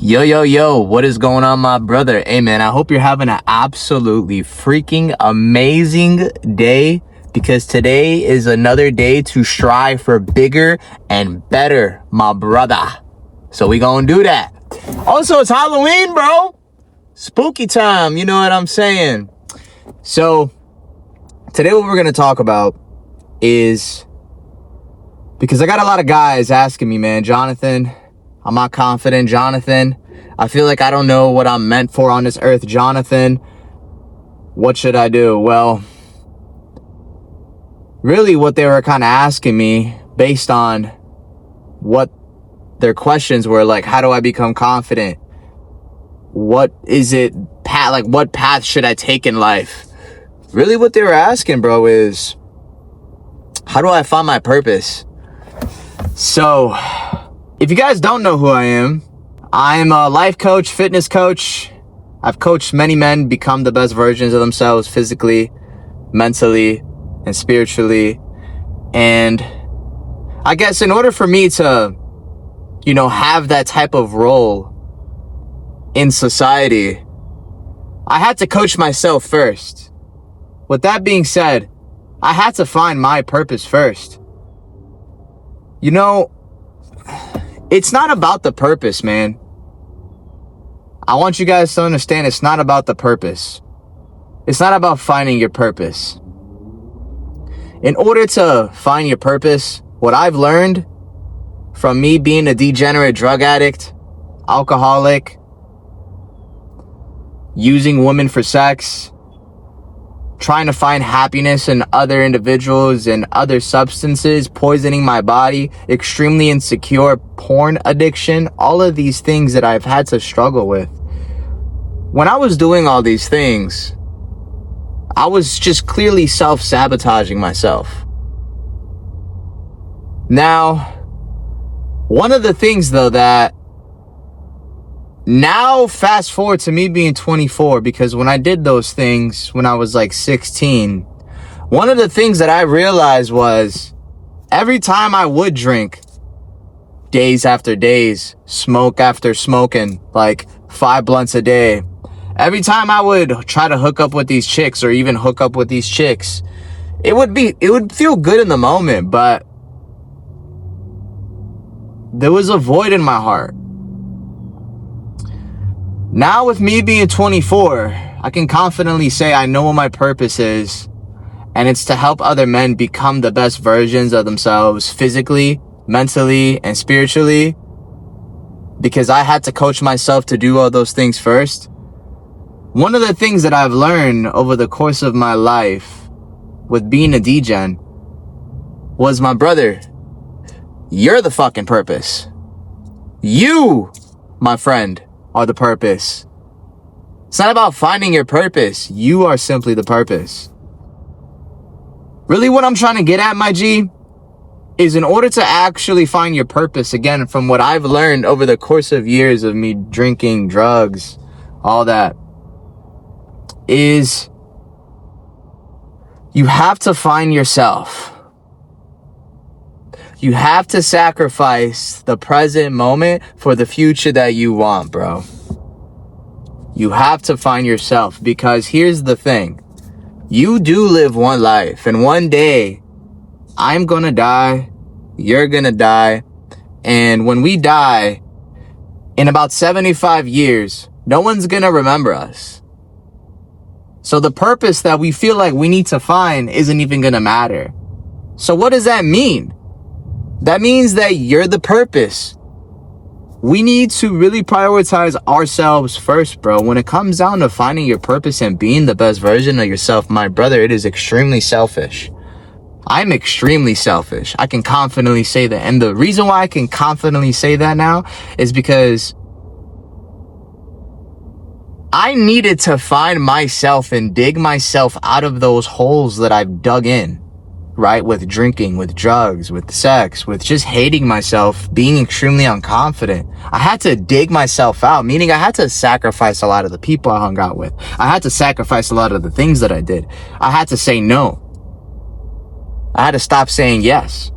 Yo, yo, yo, what is going on, my brother? Hey, man, I hope you're having an absolutely freaking amazing day, because today is another day to strive for bigger and better, my brother. So we gonna do that. Also, it's Halloween, bro. Spooky time, you know what I'm saying? So today what we're gonna talk about is, because I got a lot of guys asking me, man, Jonathan, I'm not confident, Jonathan. I feel like I don't know what I'm meant for on this earth, Jonathan. What should I do? Well, really what they were kind of asking me, based on what their questions were, like, how do I become confident? What is it, what path should I take in life? Really what they were asking, bro, is how do I find my purpose? So, if you guys don't know who I am, I'm a life coach, fitness coach. I've coached many men become the best versions of themselves physically, mentally, and spiritually. And I guess in order for me to, have that type of role in society, I had to coach myself first. With that being said, I had to find my purpose first. It's not about the purpose, man. I want you guys to understand, it's not about the purpose. It's not about finding your purpose. In order to find your purpose, what I've learned from me being a degenerate drug addict, alcoholic, using women for sex, trying to find happiness in other individuals and other substances, poisoning my body, extremely insecure, porn addiction, all of these things that I've had to struggle with. When I was doing all these things, I was just clearly self-sabotaging myself. Now, one of the things though that now, fast forward to me being 24, because when I did those things when I was like 16, one of the things that I realized was every time I would drink, days after days, smoke after smoking, like 5 blunts a day, every time I would try to hook up with these chicks or even hook up with these chicks, it would feel good in the moment, but there was a void in my heart. Now, with me being 24, I can confidently say I know what my purpose is, and it's to help other men become the best versions of themselves physically, mentally, and spiritually, because I had to coach myself to do all those things first. One of the things that I've learned over the course of my life with being a degen was, my brother, you're the fucking purpose. You, my friend, are the purpose. It's not about finding your purpose. You are simply the purpose. Really what I'm trying to get at, my G, is in order to actually find your purpose, again, from what I've learned over the course of years of me drinking, drugs, all that, is you have to find yourself. You have to sacrifice the present moment for the future that you want, bro. You have to find yourself, because here's the thing. You do live one life, and one day I'm gonna die, you're gonna die, and when we die, in about 75 years, no one's gonna remember us. So the purpose that we feel like we need to find isn't even gonna matter. So what does that mean? That means that you're the purpose. We need to really prioritize ourselves first, bro. When it comes down to finding your purpose and being the best version of yourself, my brother, it is extremely selfish. I'm extremely selfish. I can confidently say that. And the reason why I can confidently say that now is because I needed to find myself and dig myself out of those holes that I've dug in. Right? With drinking, with drugs, with sex, with just hating myself, being extremely unconfident. I had to dig myself out, meaning I had to sacrifice a lot of the people I hung out with. I had to sacrifice a lot of the things that I did. I had to say no. I had to stop saying yes.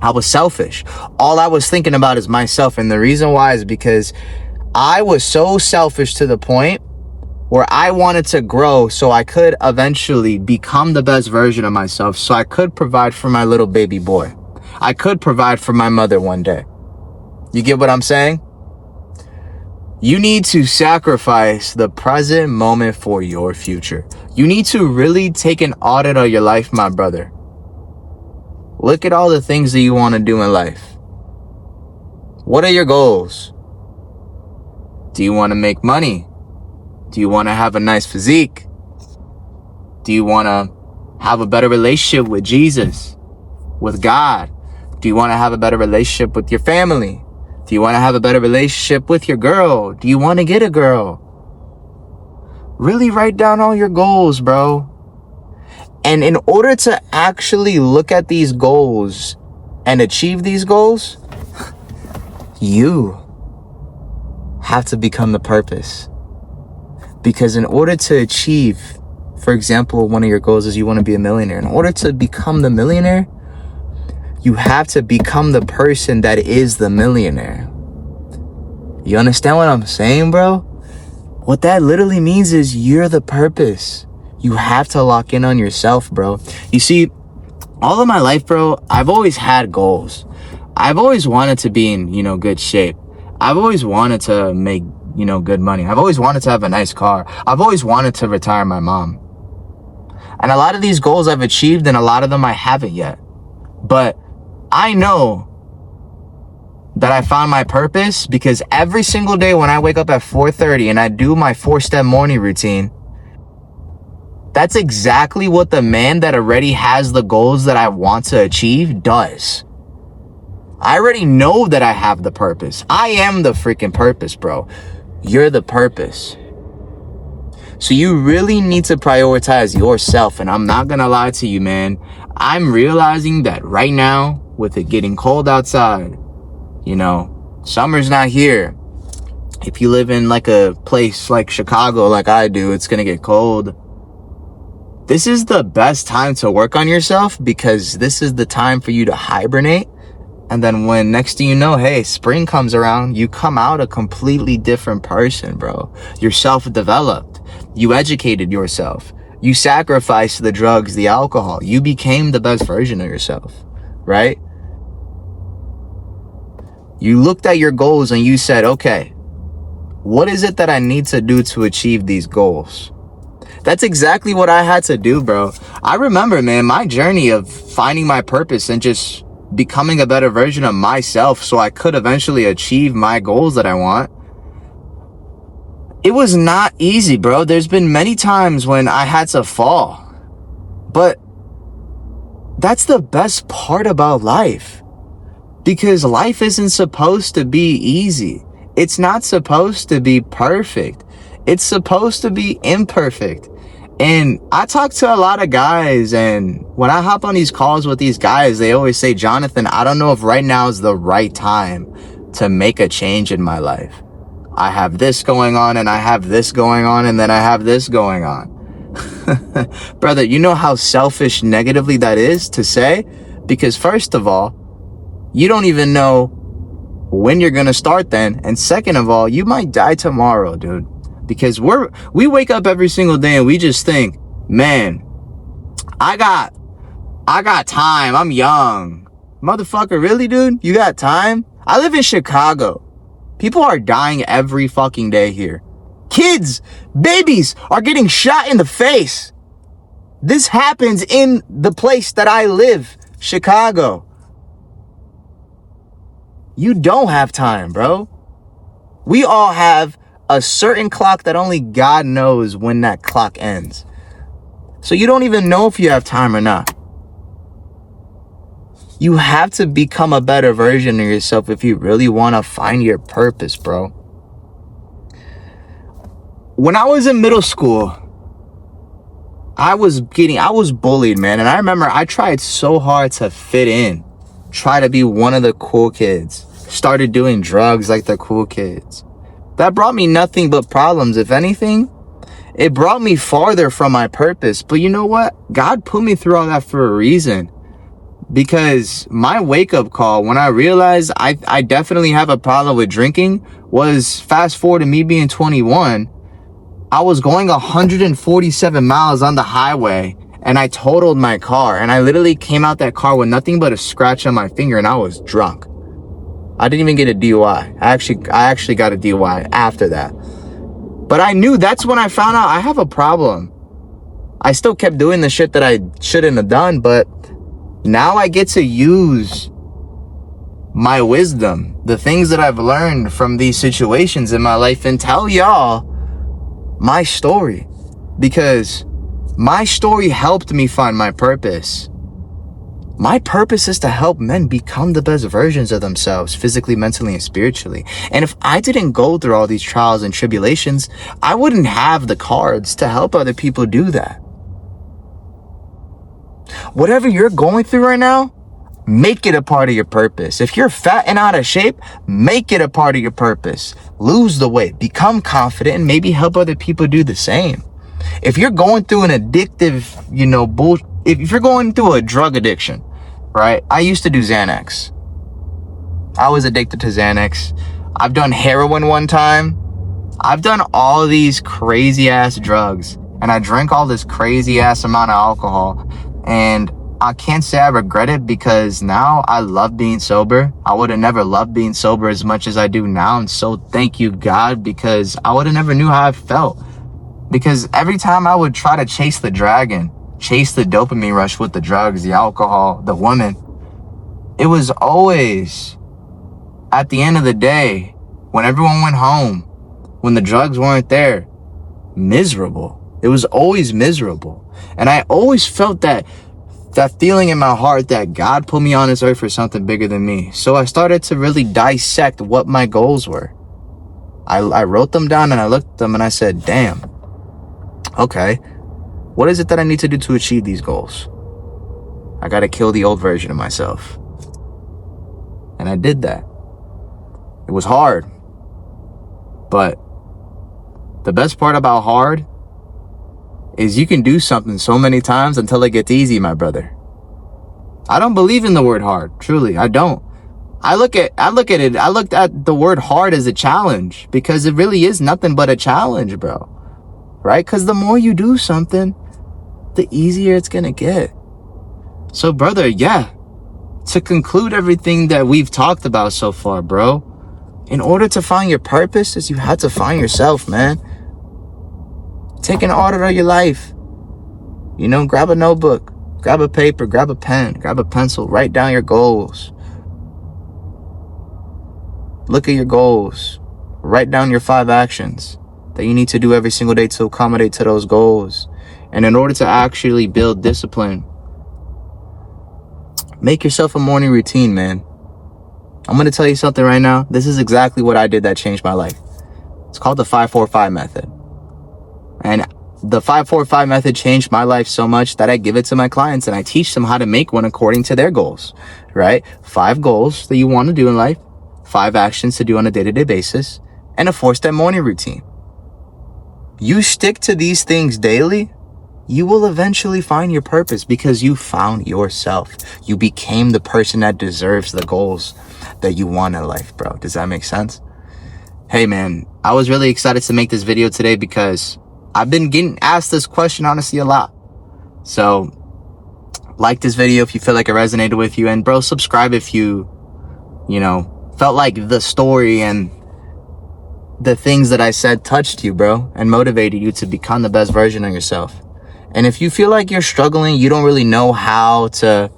I was selfish. All I was thinking about is myself. And the reason why is because I was so selfish to the point where I wanted to grow so I could eventually become the best version of myself, so I could provide for my little baby boy. I could provide for my mother one day. You get what I'm saying? You need to sacrifice the present moment for your future. You need to really take an audit of your life, my brother. Look at all the things that you want to do in life. What are your goals? Do you want to make money? Do you want to have a nice physique? Do you want to have a better relationship with Jesus, with God? Do you want to have a better relationship with your family? Do you want to have a better relationship with your girl? Do you want to get a girl? Really write down all your goals, bro. And in order to actually look at these goals and achieve these goals, you have to become the purpose. Because in order to achieve, for example, one of your goals is you want to be a millionaire. In order to become the millionaire, you have to become the person that is the millionaire. You understand what I'm saying, bro? What that literally means is you're the purpose. You have to lock in on yourself, bro. You see, all of my life, bro, I've always had goals. I've always wanted to be in, good shape. I've always wanted to make, good money. I've always wanted to have a nice car. I've always wanted to retire my mom. And a lot of these goals I've achieved, and a lot of them I haven't yet. But I know that I found my purpose because every single day when I wake up at 4:30 and I do my 4-step morning routine, that's exactly what the man that already has the goals that I want to achieve does. I already know that I have the purpose. I am the freaking purpose, bro. You're the purpose. So you really need to prioritize yourself. And I'm not gonna lie to you, man. I'm realizing that right now, with it getting cold outside, summer's not here. If you live in like a place like Chicago, like I do, it's gonna get cold. This is the best time to work on yourself because this is the time for you to hibernate. And then when next thing you know, hey, spring comes around, you come out a completely different person, bro. You're self-developed. You educated yourself. You sacrificed the drugs, the alcohol. You became the best version of yourself, right? You looked at your goals and you said, okay, what is it that I need to do to achieve these goals? That's exactly what I had to do, bro. I remember, man, my journey of finding my purpose and just becoming a better version of myself so I could eventually achieve my goals that I want. It was not easy, bro. There's been many times when I had to fall. But that's the best part about life. Because life isn't supposed to be easy. It's not supposed to be perfect. It's supposed to be imperfect. And I talk to a lot of guys, and when I hop on these calls with these guys, they always say, Jonathan, I don't know if right now is the right time to make a change in my life. I have this going on, and I have this going on, and then I have this going on. Brother, you know how selfish negatively that is to say? Because first of all, you don't even know when you're going to start then. And second of all, you might die tomorrow, dude. Because we wake up every single day and we just think, man, I got time. I'm young. Motherfucker, really, dude? You got time? I live in Chicago. People are dying every fucking day here. Kids, babies are getting shot in the face. This happens in the place that I live, Chicago. You don't have time, bro. We all have a certain clock that only God knows when that clock ends. So you don't even know if you have time or not. You have to become a better version of yourself if you really want to find your purpose, bro. When I was in middle school, I was bullied, man. And I remember I tried so hard to fit in, try to be one of the cool kids, started doing drugs like the cool kids. That brought me nothing but problems. If anything, it brought me farther from my purpose. But you know what? God put me through all that for a reason. Because my wake-up call when I realized I definitely have a problem with drinking was, fast forward to me being 21. I was going 147 miles on the highway and I totaled my car, and I literally came out that car with nothing but a scratch on my finger, and I was drunk. I didn't even get a DUI. I actually got a DUI after that. But I knew, that's when I found out I have a problem. I still kept doing the shit that I shouldn't have done, but now I get to use my wisdom, the things that I've learned from these situations in my life, and tell y'all my story. Because my story helped me find my purpose. My purpose is to help men become the best versions of themselves, physically, mentally, and spiritually. And if I didn't go through all these trials and tribulations, I wouldn't have the cards to help other people do that. Whatever you're going through right now, make it a part of your purpose. If you're fat and out of shape, make it a part of your purpose. Lose the weight, become confident, and maybe help other people do the same. If you're going through an addictive, if you're going through a drug addiction, right? I used to do Xanax. I was addicted to Xanax. I've done heroin one time. I've done all these crazy ass drugs, and I drank all this crazy ass amount of alcohol. And I can't say I regret it, because now I love being sober. I would have never loved being sober as much as I do now. And so thank you, God, because I would have never knew how I felt. Because every time I would try to chase the dragon, chase the dopamine rush with the drugs, the alcohol, the woman, it was always, at the end of the day, when everyone went home, when the drugs weren't there, miserable. It was always miserable. And I always felt that feeling in my heart that God put me on this earth for something bigger than me. So I started to really dissect what my goals were. I wrote them down, and I looked at them, and I said, damn, okay, what is it that I need to do to achieve these goals? I got to kill the old version of myself. And I did that. It was hard. But the best part about hard is you can do something so many times until it gets easy, my brother. I don't believe in the word hard. Truly, I don't. I looked at the word hard as a challenge, because it really is nothing but a challenge, bro. Right? Because the more you do something, the easier it's going to get. So, brother, yeah, to conclude everything that we've talked about so far, bro, in order to find your purpose, is you have to find yourself, man. Take an audit of your life. Grab a notebook, grab a paper, grab a pen, grab a pencil, write down your goals. Look at your goals. Write down your 5 actions that you need to do every single day to accommodate to those goals. And in order to actually build discipline, make yourself a morning routine, man. I'm going to tell you something right now. This is exactly what I did that changed my life. It's called the 5-4-5 method. And the 5-4-5 method changed my life so much that I give it to my clients, and I teach them how to make one according to their goals, right? 5 goals that you want to do in life, 5 actions to do on a day-to-day basis, and a 4-step morning routine. You stick to these things daily, you will eventually find your purpose, because you found yourself. You became the person that deserves the goals that you want in life, bro. Does that make sense? Hey, man, I was really excited to make this video today because I've been getting asked this question, honestly, a lot. So, like this video if you feel like it resonated with you. And, bro, subscribe if you felt like the story and the things that I said touched you, bro, and motivated you to become the best version of yourself. And if you feel like you're struggling, you don't really know how to,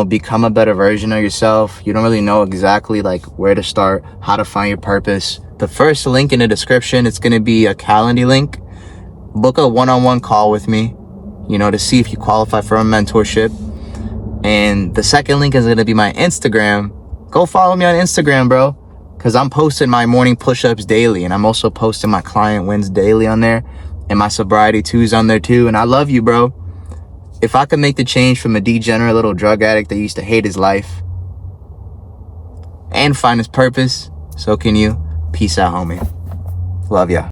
become a better version of yourself. You don't really know exactly where to start, how to find your purpose. The first link in the description, it's going to be a Calendly link. Book a one-on-one call with me, to see if you qualify for a mentorship. And the second link is going to be my Instagram. Go follow me on Instagram, bro, because I'm posting my morning push-ups daily, and I'm also posting my client wins daily on there, and my sobriety 2s on there too. And I love you, bro. If I could make the change from a degenerate little drug addict that used to hate his life and find his purpose, so can you. Peace out, homie. Love ya.